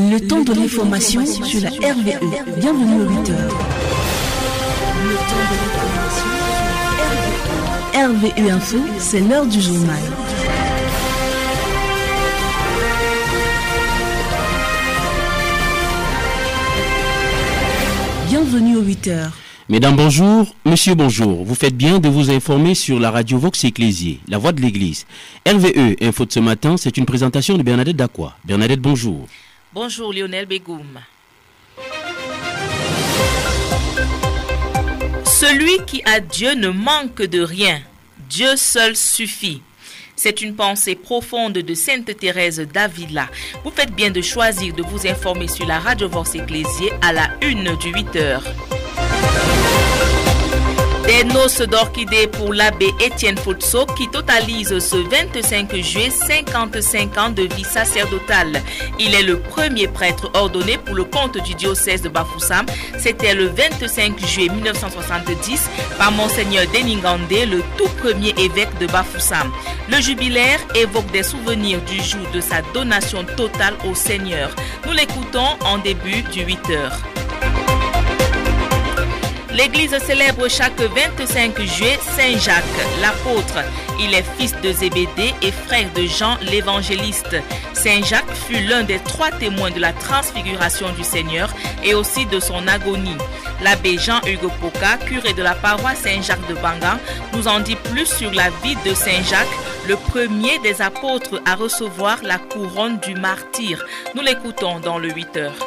Le temps de l'information sur la RVE. Bienvenue aux 8 heures. Le temps de l'information sur la RVE. RVE Info, c'est l'heure du journal. Bienvenue aux 8 heures. Mesdames, bonjour. Monsieur, bonjour. Vous faites bien de vous informer sur la radio Vox Ecclésié, la voix de l'église. RVE Info de ce matin, c'est une présentation de Bernadette Dacroix. Bernadette, bonjour. Bonjour Lionel Begoum. Celui qui a Dieu ne manque de rien. Dieu seul suffit. C'est une pensée profonde de Sainte Thérèse d'Avila. Vous faites bien de choisir de vous informer sur la radio Vox Ecclésié à la 1 du 8 heures. Des noces d'orchidées pour l'abbé Étienne Fotso qui totalise ce 25 juillet 55 ans de vie sacerdotale. Il est le premier prêtre ordonné pour le compte du diocèse de Bafoussam. C'était le 25 juillet 1970 par Monseigneur Deningandé, le tout premier évêque de Bafoussam. Le jubilaire évoque des souvenirs du jour de sa donation totale au Seigneur. Nous l'écoutons en début du 8 heures. L'Église célèbre chaque 25 juillet Saint Jacques, l'apôtre. Il est fils de Zébédée et frère de Jean l'évangéliste. Saint Jacques fut l'un des 3 témoins de la transfiguration du Seigneur et aussi de son agonie. L'abbé Jean-Hugues Poca, curé de la paroisse Saint-Jacques de Bangan, nous en dit plus sur la vie de Saint Jacques, le premier des apôtres à recevoir la couronne du martyr. Nous l'écoutons dans le 8 heures.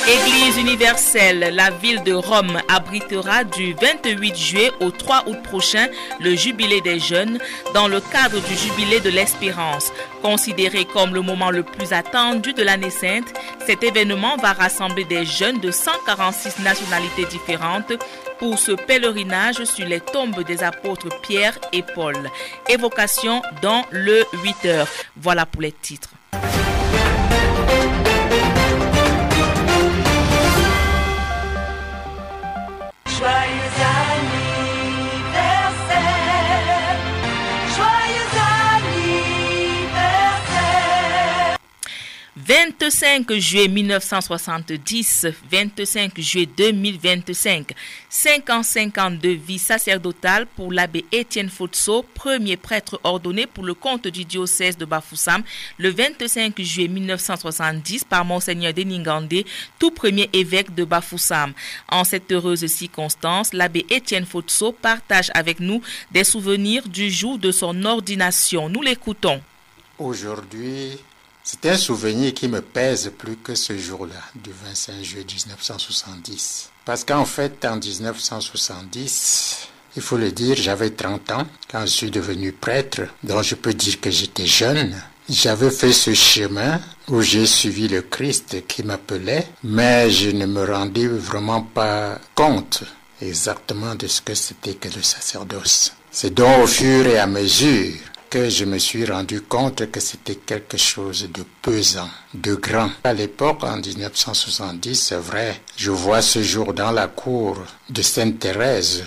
Église universelle, la ville de Rome abritera du 28 juillet au 3 août prochain le jubilé des jeunes dans le cadre du jubilé de l'espérance. Considéré comme le moment le plus attendu de l'année sainte, cet événement va rassembler des jeunes de 146 nationalités différentes pour ce pèlerinage sur les tombes des apôtres Pierre et Paul. Évocation dans le 8 heures. Voilà pour les titres. Joyeux anniversaire, joyeux anniversaire. 25 juillet 1970, 25 juillet 2025, 55 ans de vie sacerdotale pour l'abbé Étienne Fotso, premier prêtre ordonné pour le compte du diocèse de Bafoussam, le 25 juillet 1970 par Monseigneur Deningandé, tout premier évêque de Bafoussam. En cette heureuse circonstance, l'abbé Étienne Fotso partage avec nous des souvenirs du jour de son ordination. Nous l'écoutons. Aujourd'hui, c'est un souvenir qui me pèse plus que ce jour-là, du 25 juillet 1970. Parce qu'en fait, en 1970, il faut le dire, j'avais 30 ans quand je suis devenu prêtre, donc je peux dire que j'étais jeune. J'avais fait ce chemin où j'ai suivi le Christ qui m'appelait, mais je ne me rendais vraiment pas compte exactement de ce que c'était que le sacerdoce. C'est donc au fur et à mesure que je me suis rendu compte que c'était quelque chose de pesant, de grand. À l'époque, en 1970, c'est vrai, je vois ce jour dans la cour de Sainte Thérèse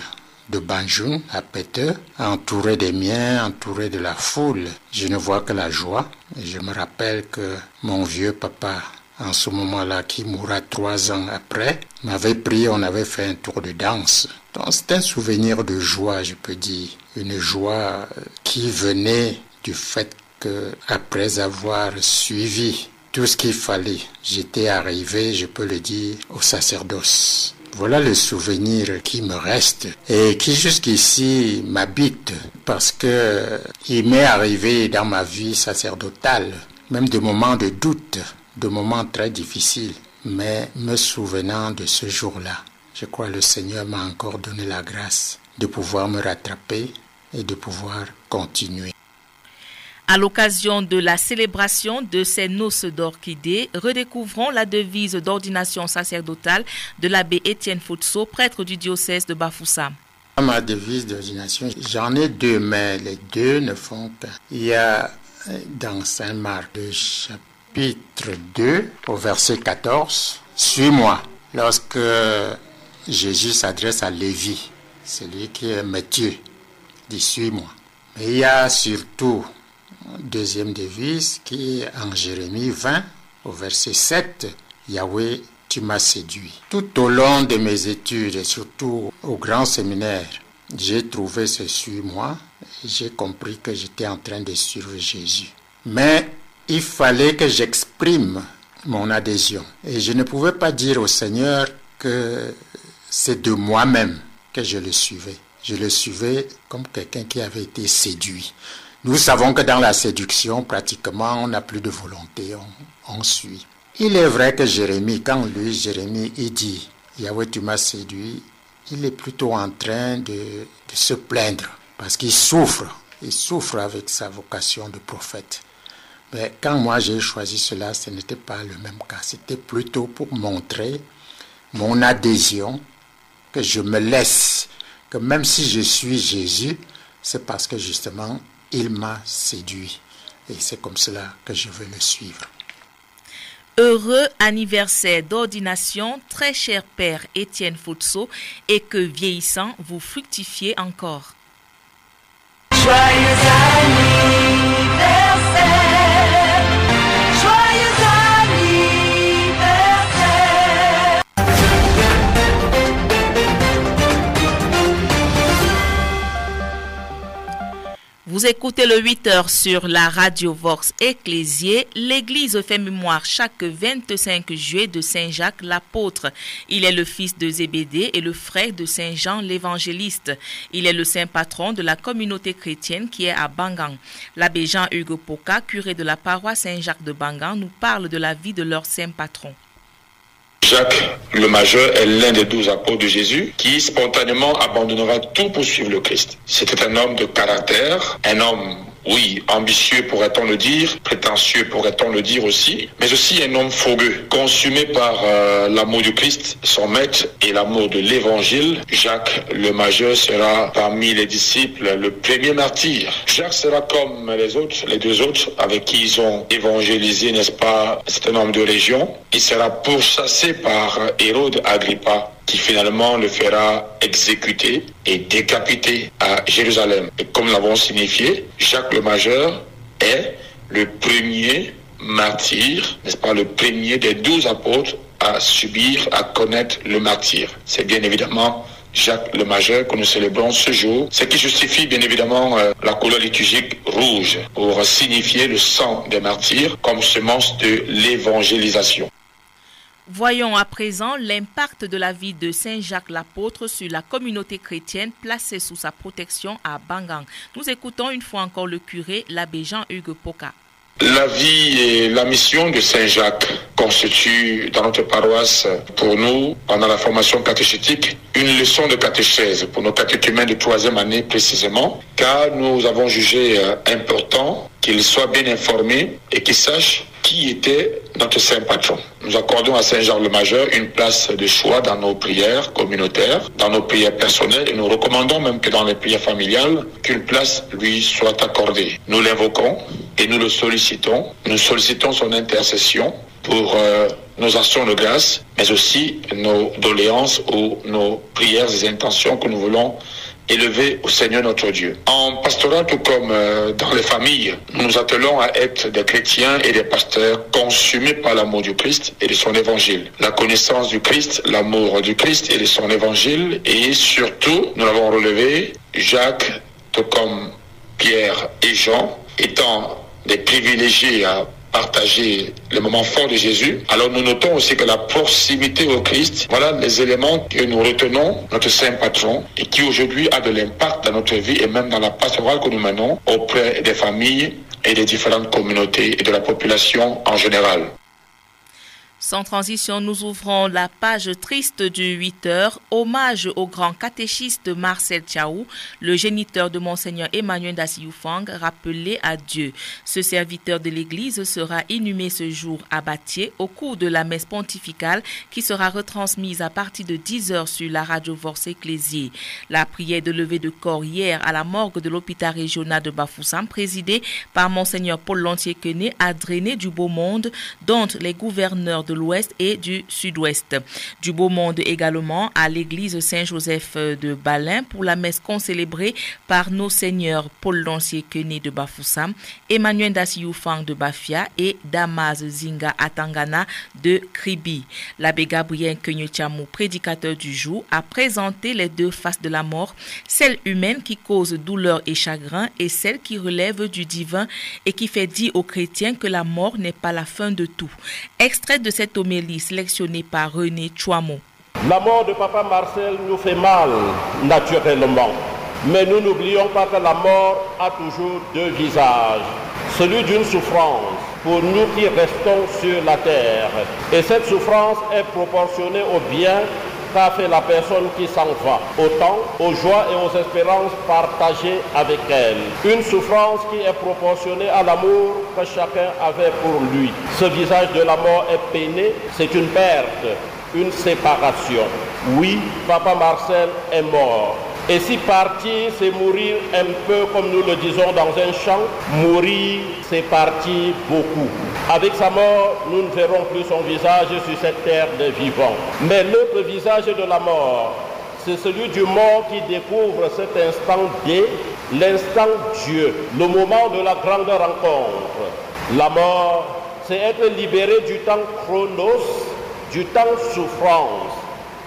de Banjoun, à Péteux, entouré des miens, entouré de la foule. Je ne vois que la joie. Et je me rappelle que mon vieux papa, en ce moment-là, qui mourra 3 ans après, m'avait pris, on avait fait un tour de danse. Donc c'est un souvenir de joie, je peux dire. Une joie qui venait du fait que, après avoir suivi tout ce qu'il fallait, j'étais arrivé, je peux le dire, au sacerdoce. Voilà le souvenir qui me reste et qui jusqu'ici m'habite parce que il m'est arrivé dans ma vie sacerdotale, même de moments de doute, de moments très difficiles, mais me souvenant de ce jour-là, je crois que le Seigneur m'a encore donné la grâce de pouvoir me rattraper et de pouvoir continuer. À l'occasion de la célébration de ces noces d'orchidées, redécouvrons la devise d'ordination sacerdotale de l'abbé Étienne Fotso, prêtre du diocèse de Bafoussam. Ma devise d'ordination, j'en ai 2, mais les 2 ne font qu'un. Il y a dans Saint Marc, le chapitre 2, au verset 14, « Suis-moi ». Lorsque Jésus s'adresse à Lévi, celui qui est Matthieu, dit « Suis-moi ». Mais il y a surtout deuxième devise qui est en Jérémie 20 au verset 7, Yahweh, tu m'as séduit. Tout au long de mes études et surtout au grand séminaire, j'ai trouvé ce sur moi et j'ai compris que j'étais en train de suivre Jésus. Mais il fallait que j'exprime mon adhésion. Et je ne pouvais pas dire au Seigneur que c'est de moi-même que je le suivais. Je le suivais comme quelqu'un qui avait été séduit. Nous savons que dans la séduction, pratiquement, on n'a plus de volonté, on suit. Il est vrai que Jérémie, Jérémie, il dit, Yahweh, tu m'as séduit, il est plutôt en train de se plaindre parce qu'il souffre avec sa vocation de prophète. Mais quand moi j'ai choisi cela, ce n'était pas le même cas. C'était plutôt pour montrer mon adhésion, que je me laisse, que même si je suis Jésus, c'est parce que justement, il m'a séduit. Et c'est comme cela que je veux le suivre. Heureux anniversaire d'ordination, très cher Père Étienne Foutso, et que vieillissant, vous fructifiez encore. Joyeux anniversaire, joyeux anniversaire. Vous écoutez le 8h sur la radio Vox Ecclésié. L'Église fait mémoire chaque 25 juillet de Saint Jacques l'apôtre. Il est le fils de Zébédée et le frère de Saint Jean l'évangéliste. Il est le saint patron de la communauté chrétienne qui est à Bangang. L'abbé Jean-Hugues Poka, curé de la paroisse Saint-Jacques de Bangang, nous parle de la vie de leur saint patron. Jacques le Majeur est l'un des 12 apôtres de Jésus qui spontanément abandonnera tout pour suivre le Christ. C'était un homme de caractère, un homme, oui, ambitieux pourrait-on le dire, prétentieux pourrait-on le dire aussi, mais aussi un homme fougueux, consumé par l'amour du Christ, son maître, et l'amour de l'évangile. Jacques le Majeur sera parmi les disciples le premier martyr. Jacques sera comme les autres, les deux autres avec qui ils ont évangélisé, n'est-ce pas, c'est un homme de région. Il sera pourchassé par Hérode Agrippa, qui finalement le fera exécuter et décapiter à Jérusalem. Et comme l'avons signifié, Jacques le Majeur est le premier martyr, n'est-ce pas, le premier des 12 apôtres à subir, à connaître le martyr. C'est bien évidemment Jacques le Majeur que nous célébrons ce jour, ce qui justifie bien évidemment la couleur liturgique rouge pour signifier le sang des martyrs comme semence de l'évangélisation. Voyons à présent l'impact de la vie de Saint Jacques l'apôtre sur la communauté chrétienne placée sous sa protection à Bangang. Nous écoutons une fois encore le curé, l'abbé Jean-Hugues Poka. La vie et la mission de Saint Jacques constituent dans notre paroisse, pour nous, pendant la formation catéchétique, une leçon de catéchèse pour nos catéchumènes de 3e année précisément, car nous avons jugé important qu'ils soient bien informés et qu'ils sachent qui était notre saint patron. Nous accordons à Saint Jacques le Majeur une place de choix dans nos prières communautaires, dans nos prières personnelles, et nous recommandons même que dans les prières familiales, qu'une place lui soit accordée. Nous l'invoquons et nous le sollicitons. Nous sollicitons son intercession pour nos actions de grâce, mais aussi nos doléances ou nos prières et intentions que nous voulons élevé au Seigneur notre Dieu. En pastorat, tout comme dans les familles, nous nous attelons à être des chrétiens et des pasteurs consumés par l'amour du Christ et de son évangile. La connaissance du Christ, l'amour du Christ et de son évangile, et surtout, nous l'avons relevé, Jacques, tout comme Pierre et Jean, étant des privilégiés à partager les moments forts de Jésus. Alors nous notons aussi que la proximité au Christ, voilà les éléments que nous retenons, notre saint patron, et qui aujourd'hui a de l'impact dans notre vie et même dans la pastorale que nous menons auprès des familles et des différentes communautés et de la population en général. Sans transition, nous ouvrons la page triste du 8h. Hommage au grand catéchiste Marcel Tchaou, le géniteur de Monseigneur Emmanuel Dassiyou-Fang, rappelé à Dieu. Ce serviteur de l'Église sera inhumé ce jour à Battier au cours de la messe pontificale qui sera retransmise à partir de 10h sur la radio Vox Ecclésié. La prière de levée de corps hier à la morgue de l'hôpital régional de Bafoussam, présidée par Monseigneur Paul Lantier-Quenet, a drainé du beau monde, dont les gouverneurs de l'Ouest et du Sud-Ouest. Du beau monde également à l'église Saint-Joseph de Balin pour la messe concélébrée par nos seigneurs Paul Lancier-Kené de Bafoussam, Emmanuel Dassiyou-Fang de Bafia et Damas Zinga Atangana de Kribi. L'abbé Gabriel Kenyetiamou, prédicateur du jour, a présenté les deux faces de la mort, celle humaine qui cause douleur et chagrin et celle qui relève du divin et qui fait dire aux chrétiens que la mort n'est pas la fin de tout. Extrait de cette homélie sélectionnée par René Chouamou. La mort de Papa Marcel nous fait mal, naturellement. Mais nous n'oublions pas que la mort a toujours deux visages. Celui d'une souffrance pour nous qui restons sur la terre. Et cette souffrance est proportionnée au bien qu'a fait la personne qui s'en va, autant aux joies et aux espérances partagées avec elle. Une souffrance qui est proportionnée à l'amour que chacun avait pour lui. Ce visage de la mort est peiné, c'est une perte, une séparation. Oui, Papa Marcel est mort. Et si partir, c'est mourir un peu comme nous le disons dans un chant, mourir, c'est partir beaucoup. Avec sa mort, nous ne verrons plus son visage sur cette terre des vivants. Mais l'autre visage de la mort, c'est celui du mort qui découvre cet instant D, l'instant Dieu, le moment de la grande rencontre. La mort, c'est être libéré du temps chronos, du temps souffrance,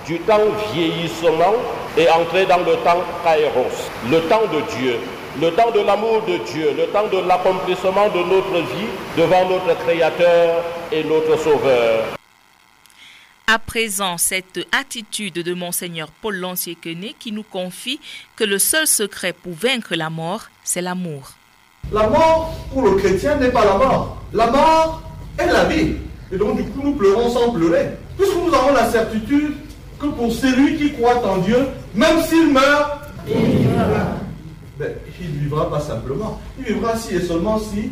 du temps vieillissement et entrer dans le temps kairos, le temps de Dieu, le temps de l'amour de Dieu, le temps de l'accomplissement de notre vie devant notre Créateur et notre Sauveur. À présent, cette attitude de Monseigneur Paul Lancier-Kené qui nous confie que le seul secret pour vaincre la mort, c'est l'amour. La mort, pour le chrétien, n'est pas la mort. La mort est la vie. Et donc, du coup, nous pleurons sans pleurer. Puisque nous avons la certitude que pour celui qui croit en Dieu, même s'il meurt, il vivra. Ben, il ne vivra pas simplement. Il vivra si et seulement si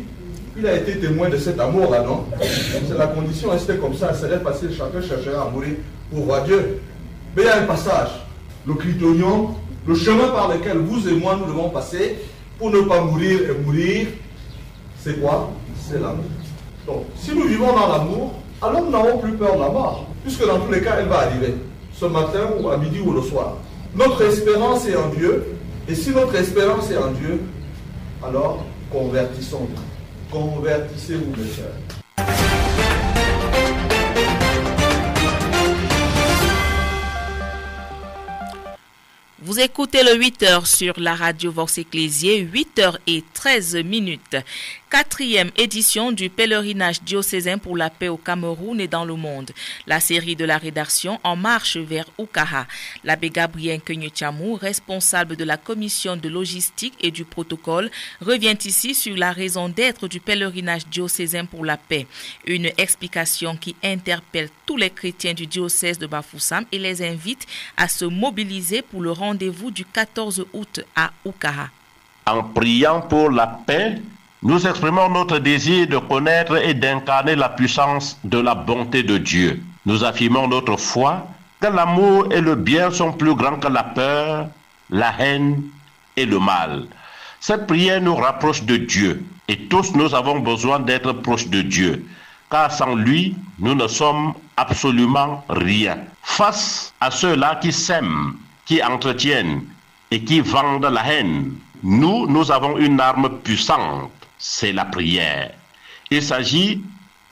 il a été témoin de cet amour-là, non? C'est la condition, c'était comme ça, ça serait facile, chacun cherchera à mourir pour voir Dieu. Mais il y a un passage, le critérium, le chemin par lequel vous et moi nous devons passer pour ne pas mourir et mourir, c'est quoi? C'est l'amour. Donc, si nous vivons dans l'amour, alors nous n'avons plus peur de la mort, puisque dans tous les cas, elle va arriver, ce matin ou à midi ou le soir. Notre espérance est en Dieu, et si notre espérance est en Dieu, alors convertissons-nous. Convertissez-vous, mes chers. Vous écoutez le 8h sur la radio Vox Ecclésiae, 8h13. 4e édition du pèlerinage diocésain pour la paix au Cameroun et dans le monde. La série de la rédaction En marche vers Oukaha. L'abbé Gabriel Kenyetiamou, responsable de la commission de logistique et du protocole, revient ici sur la raison d'être du pèlerinage diocésain pour la paix. Une explication qui interpelle tous les chrétiens du diocèse de Bafoussam et les invite à se mobiliser pour le rendez-vous du 14 août à Oukaha. En priant pour la paix, nous exprimons notre désir de connaître et d'incarner la puissance de la bonté de Dieu. Nous affirmons notre foi que l'amour et le bien sont plus grands que la peur, la haine et le mal. Cette prière nous rapproche de Dieu et tous nous avons besoin d'être proches de Dieu, car sans lui, nous ne sommes absolument rien. Face à ceux-là qui s'aiment, qui entretiennent et qui vendent la haine, nous avons une arme puissante. C'est la prière. Il s'agit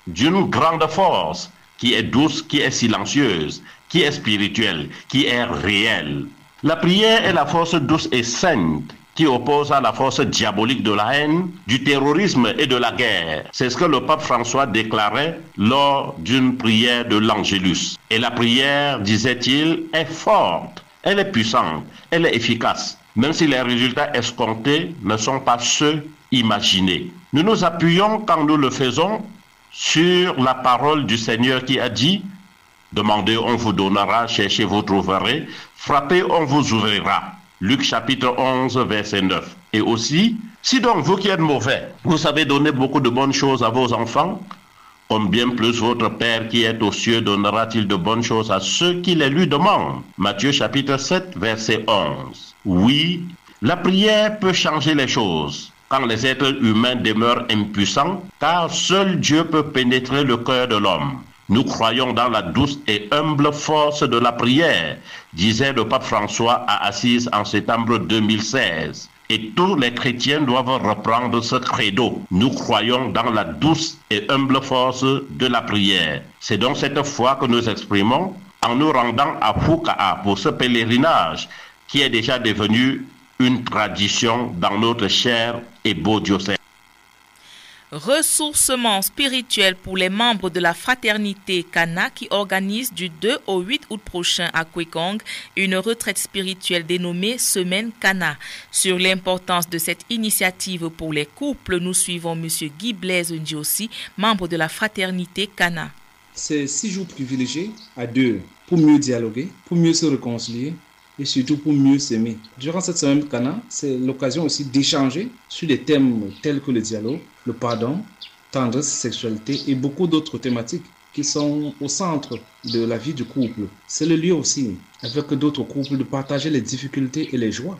d'une grande force qui est douce, qui est silencieuse, qui est spirituelle, qui est réelle. La prière est la force douce et sainte qui oppose à la force diabolique de la haine, du terrorisme et de la guerre. C'est ce que le pape François déclarait lors d'une prière de l'Angélus. Et la prière, disait-il, est forte, elle est puissante, elle est efficace, même si les résultats escomptés ne sont pas ceux imaginés. Nous nous appuyons quand nous le faisons sur la parole du Seigneur qui a dit « Demandez, on vous donnera, cherchez, vous trouverez, frappez, on vous ouvrira ». Luc chapitre 11, verset 9. Et aussi, si donc vous qui êtes mauvais, vous savez donner beaucoup de bonnes choses à vos enfants, combien plus votre Père qui est aux cieux donnera-t-il de bonnes choses à ceux qui les lui demandent? Matthieu chapitre 7, verset 11. Oui, la prière peut changer les choses quand les êtres humains demeurent impuissants, car seul Dieu peut pénétrer le cœur de l'homme. Nous croyons dans la douce et humble force de la prière, disait le pape François à Assise en septembre 2016. Et tous les chrétiens doivent reprendre ce credo. Nous croyons dans la douce et humble force de la prière. C'est donc cette foi que nous exprimons en nous rendant à Fouca'a pour ce pèlerinage qui est déjà devenu une tradition dans notre cher et beau diocèse. Ressourcement spirituel pour les membres de la fraternité Cana qui organise du 2 au 8 août prochain à Kwekong une retraite spirituelle dénommée Semaine Cana. Sur l'importance de cette initiative pour les couples, nous suivons M. Guy Blaise Ndiossi, membre de la fraternité Cana. C'est 6 jours privilégiés à deux pour mieux dialoguer, pour mieux se réconcilier et surtout pour mieux s'aimer. Durant cette semaine Cana, c'est l'occasion aussi d'échanger sur des thèmes tels que le dialogue, le pardon, tendresse, sexualité et beaucoup d'autres thématiques qui sont au centre de la vie du couple. C'est le lieu aussi, avec d'autres couples, de partager les difficultés et les joies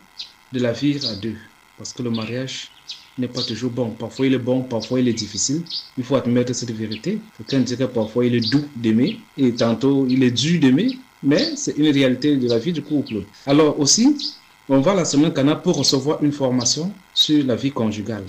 de la vie à deux. Parce que le mariage n'est pas toujours bon. Parfois il est bon, parfois il est difficile. Il faut admettre cette vérité. Quelqu'un dirait parfois il est doux d'aimer et tantôt il est dur d'aimer. Mais c'est une réalité de la vie du couple. Alors aussi, on va à la semaine Cana pour recevoir une formation sur la vie conjugale.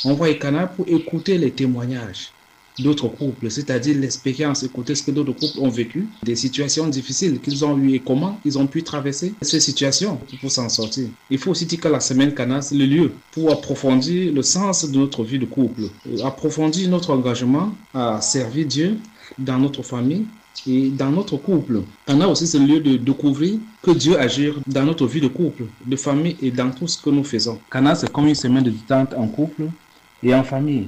On va à Cana pour écouter les témoignages d'autres couples, c'est-à-dire l'expérience, écouter ce que d'autres couples ont vécu, des situations difficiles qu'ils ont eues et comment ils ont pu traverser ces situations pour s'en sortir. Il faut aussi dire que la semaine Cana, c'est le lieu pour approfondir le sens de notre vie de couple, approfondir notre engagement à servir Dieu dans notre famille et dans notre couple. Cana aussi, c'est le lieu de découvrir que Dieu agit dans notre vie de couple, de famille et dans tout ce que nous faisons. Cana, c'est comme une semaine de détente en couple et en famille.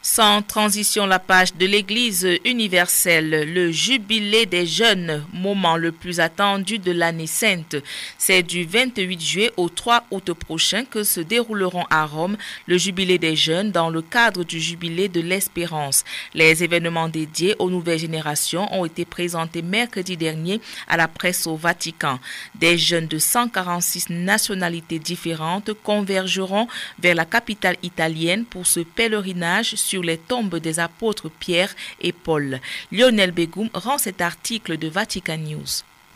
Sans transition, la page de l'Église universelle, le jubilé des jeunes, moment le plus attendu de l'année sainte. C'est du 28 juillet au 3 août prochain que se dérouleront à Rome le jubilé des jeunes dans le cadre du jubilé de l'espérance. Les événements dédiés aux nouvelles générations ont été présentés mercredi dernier à la presse au Vatican. Des jeunes de 146 nationalités différentes convergeront vers la capitale italienne pour ce pèlerinage sur les tombes des apôtres Pierre et Paul. Lionel Begoum rend cet article de Vatican News.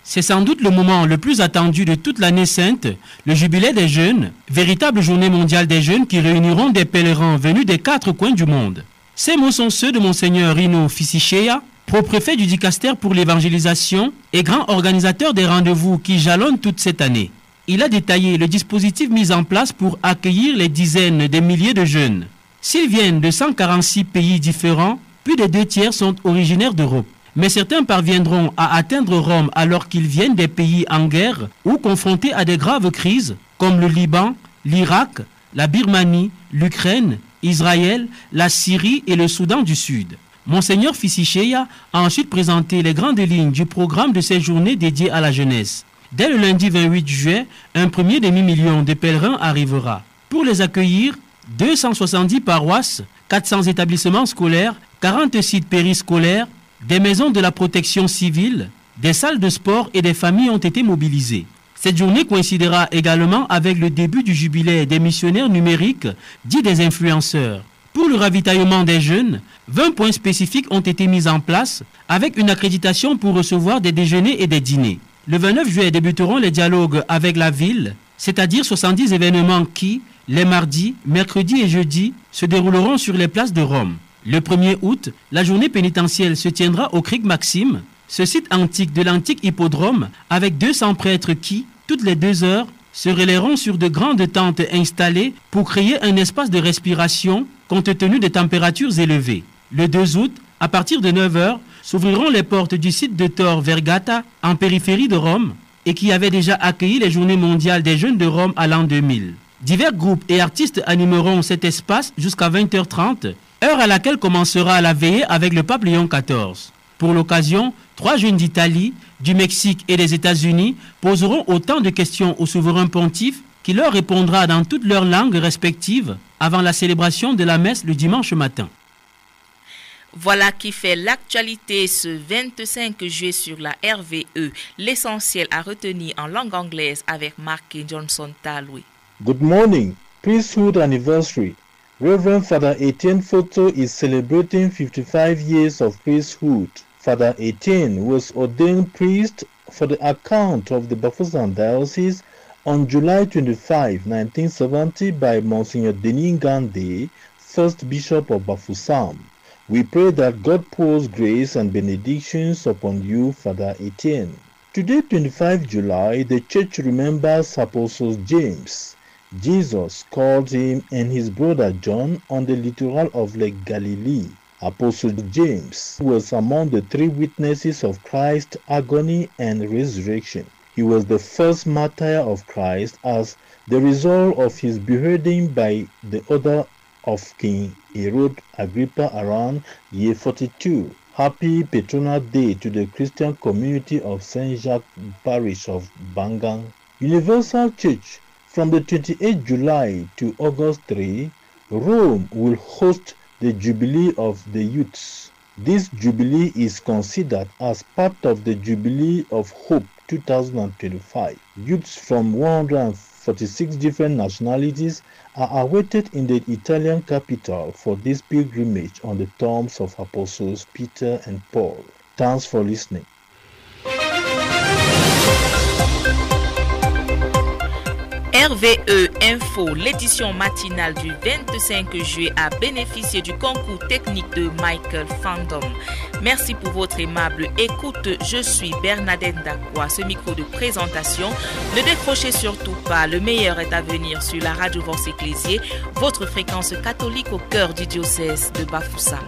C'est sans doute le moment le plus attendu de toute l'année sainte, le jubilé des jeunes, véritable journée mondiale des jeunes qui réuniront des pèlerins venus des 4 coins du monde. Ces mots sont ceux de Monseigneur Rino Fisichea, pro-préfet du Dicaster pour l'évangélisation et grand organisateur des rendez-vous qui jalonnent toute cette année. Il a détaillé le dispositif mis en place pour accueillir les dizaines de milliers de jeunes. S'ils viennent de 146 pays différents, plus des 2 tiers sont originaires d'Europe. Mais certains parviendront à atteindre Rome alors qu'ils viennent des pays en guerre ou confrontés à des graves crises comme le Liban, l'Irak, la Birmanie, l'Ukraine, Israël, la Syrie et le Soudan du Sud. Monseigneur Fisichea a ensuite présenté les grandes lignes du programme de ces journées dédiées à la jeunesse. Dès le lundi 28 juillet, un premier demi-million de pèlerins arrivera. Pour les accueillir, 270 paroisses, 400 établissements scolaires, 40 sites périscolaires, des maisons de la protection civile, des salles de sport et des familles ont été mobilisées. Cette journée coïncidera également avec le début du jubilé des missionnaires numériques, dits des influenceurs. Pour le ravitaillement des jeunes, 20 points spécifiques ont été mis en place avec une accréditation pour recevoir des déjeuners et des dîners. Le 29 juillet débuteront les dialogues avec la ville, c'est-à-dire 70 événements qui, les mardis, mercredis et jeudis, se dérouleront sur les places de Rome. Le 1er août, la journée pénitentielle se tiendra au Cric Maxime, ce site antique de l'antique hippodrome, avec 200 prêtres qui, toutes les 2 heures, se relayeront sur de grandes tentes installées pour créer un espace de respiration compte tenu des températures élevées. Le 2 août, à partir de 9 heures, s'ouvriront les portes du site de Tor Vergata, en périphérie de Rome, et qui avait déjà accueilli les Journées mondiales des jeunes de Rome à l'an 2000. Divers groupes et artistes animeront cet espace jusqu'à 20h30, heure à laquelle commencera la veillée avec le pape Léon XIV. Pour l'occasion, 3 jeunes d'Italie, du Mexique et des États-Unis poseront autant de questions au souverain pontife qui leur répondra dans toutes leurs langues respectives avant la célébration de la messe le dimanche matin. Voilà qui fait l'actualité ce 25 juillet sur la RVE. L'essentiel à retenir en langue anglaise avec Mark Johnson Talwi. Good morning. Priesthood anniversary. Reverend Father Etienne Foto is celebrating 55 years of priesthood. Father Etienne was ordained priest for the account of the Bafoussam Diocese on July 25, 1970 by Monsignor Denis Gandé, first Bishop of Bafoussam. We pray that God pours grace and benedictions upon you, Father Etienne. Today, 25 July, the Church remembers Apostle James. Jesus called him and his brother John on the littoral of Lake Galilee. Apostle James was among the three witnesses of Christ's agony and resurrection. He was the first martyr of Christ as the result of his beheading by the order of King Herod Agrippa around year 42. Happy Patronal Day to the Christian community of Saint Jacques Parish of Bangang. Universal Church, from the 28th July to August 3, Rome will host the Jubilee of the Youths. This Jubilee is considered as part of the Jubilee of Hope 2025. Youths from 146 different nationalities are awaited in the Italian capital for this pilgrimage on the tombs of Apostles Peter and Paul. Thanks for listening. RVE Info, l'édition matinale du 25 juillet a bénéficié du concours technique de Michael Fandom. Merci pour votre aimable écoute. Je suis Bernadette Dakwa. Ce micro de présentation, ne décrochez surtout pas. Le meilleur est à venir sur la radio Vox Ecclésiae, votre fréquence catholique au cœur du diocèse de Bafoussam.